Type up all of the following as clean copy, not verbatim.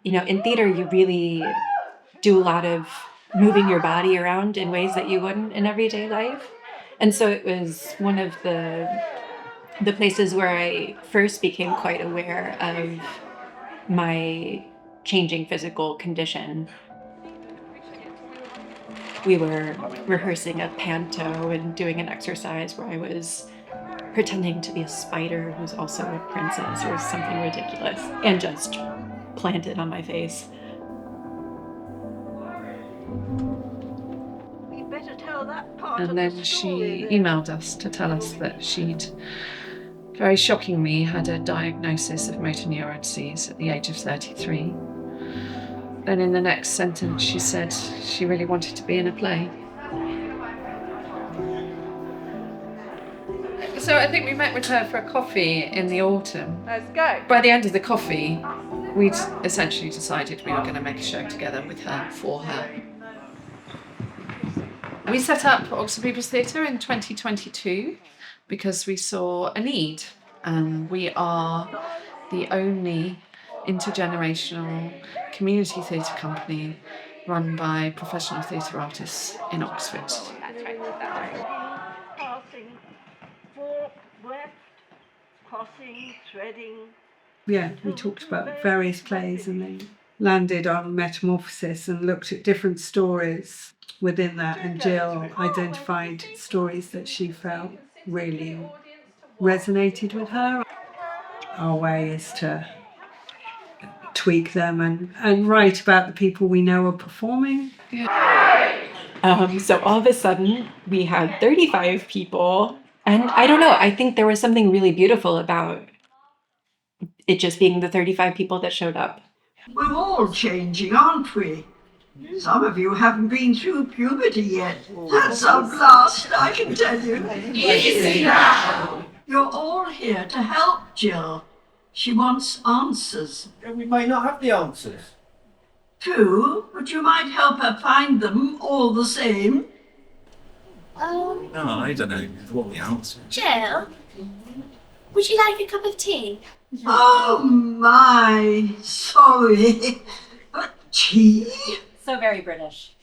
In theater, you really do a lot of moving your body around in ways that you wouldn't in everyday life. And so it was one of the places where I first became quite aware of my changing physical condition. We were rehearsing a panto and doing an exercise where I was pretending to be a spider who's also a princess or something ridiculous, and just planted on my face. And then she emailed us to tell us that she'd, very shockingly, had a diagnosis of motor neuron disease at the age of 33. Then in the next sentence she said she really wanted to be in a play. So I think we met with her for a coffee in the autumn. Let's go. By the end of the coffee, we'd essentially decided we were going to make a show together with her, for her. We set up Oxford People's Theatre in 2022 because we saw a need, and we are the only intergenerational community theatre company run by professional theatre artists in Oxford. That's right. Passing, fork, left, crossing, threading. Yeah, we talked about various plays and then landed on Metamorphoses and looked at different stories within that, and Jill identified stories that she felt really resonated with her. Our way is to tweak them and write about the people we know are performing. So all of a sudden, we had 35 people, and I don't know, I think there was something really beautiful about it just being the 35 people that showed up. We're all changing, aren't we? Some of you haven't been through puberty yet. That's a blast, I can tell you. Easy now. You're all here to help Jill. She wants answers. We may not have the answers. True, but you might help her find them all the same. No, I don't know what the answer is. Jill, would you like a cup of tea? Oh my, sorry. Tea? So very British.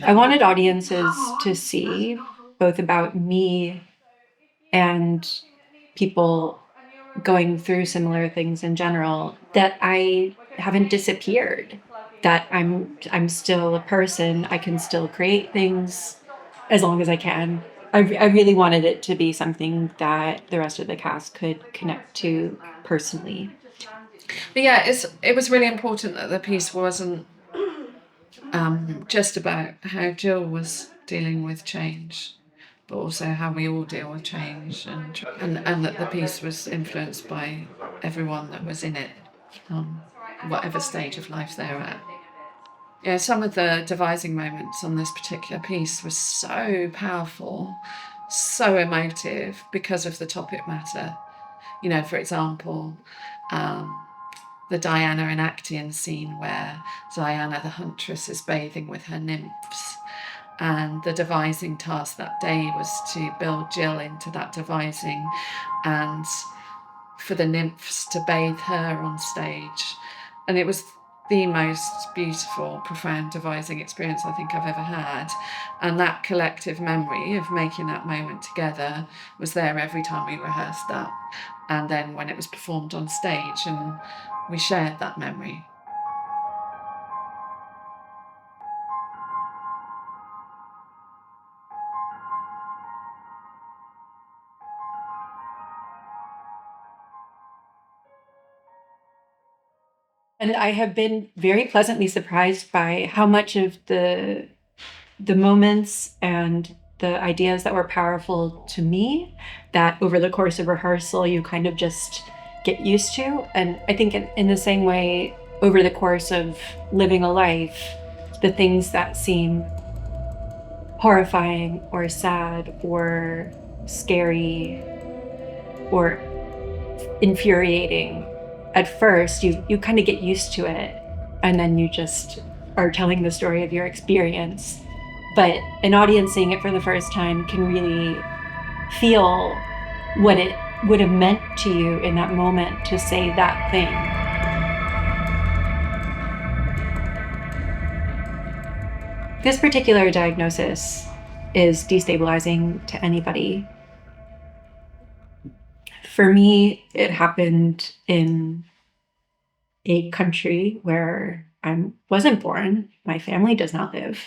I wanted audiences to see, both about me and people going through similar things in general, that I haven't disappeared, that I'm still a person. I can still create things as long as I can. I really wanted it to be something that the rest of the cast could connect to personally. But yeah, it was really important that the piece wasn't just about how Jill was dealing with change, but also how we all deal with change, and that the piece was influenced by everyone that was in it, whatever stage of life they're at. Yeah, some of the devising moments on this particular piece were so powerful, so emotive because of the topic matter. For example, the Diana and Actaeon scene where Diana the huntress is bathing with her nymphs, and the devising task that day was to build Jill into that devising and for the nymphs to bathe her on stage. And it was the most beautiful, profound devising experience I think I've ever had. And that collective memory of making that moment together was there every time we rehearsed that. And then when it was performed on stage, and we shared that memory. And I have been very pleasantly surprised by how much of the moments and the ideas that were powerful to me, that over the course of rehearsal you kind of just get used to. And I think in the same way, over the course of living a life, the things that seem horrifying or sad or scary or infuriating, at first you kind of get used to it, and then you just are telling the story of your experience. But an audience seeing it for the first time can really feel what it would have meant to you in that moment to say that thing. This particular diagnosis is destabilizing to anybody. For me, it happened in a country where I wasn't born. My family does not live.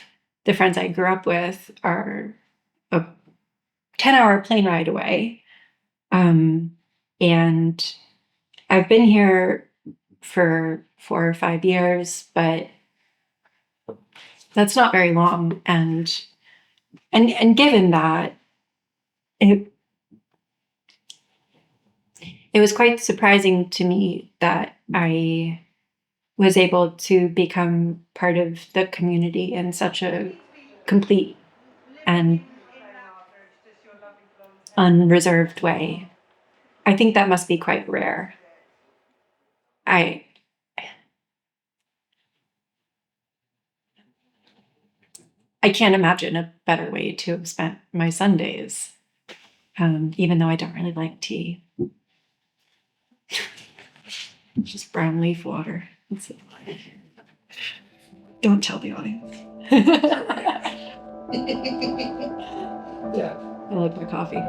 The friends I grew up with are a 10-hour plane ride away. And I've been here for 4 or 5 years, but that's not very long. And given that, it was quite surprising to me that I was able to become part of the community in such a complete and unreserved way. I think that must be quite rare. I can't imagine a better way to have spent my Sundays, even though I don't really like tea. Just brown leaf water. That's it. Don't tell the audience. I like my coffee.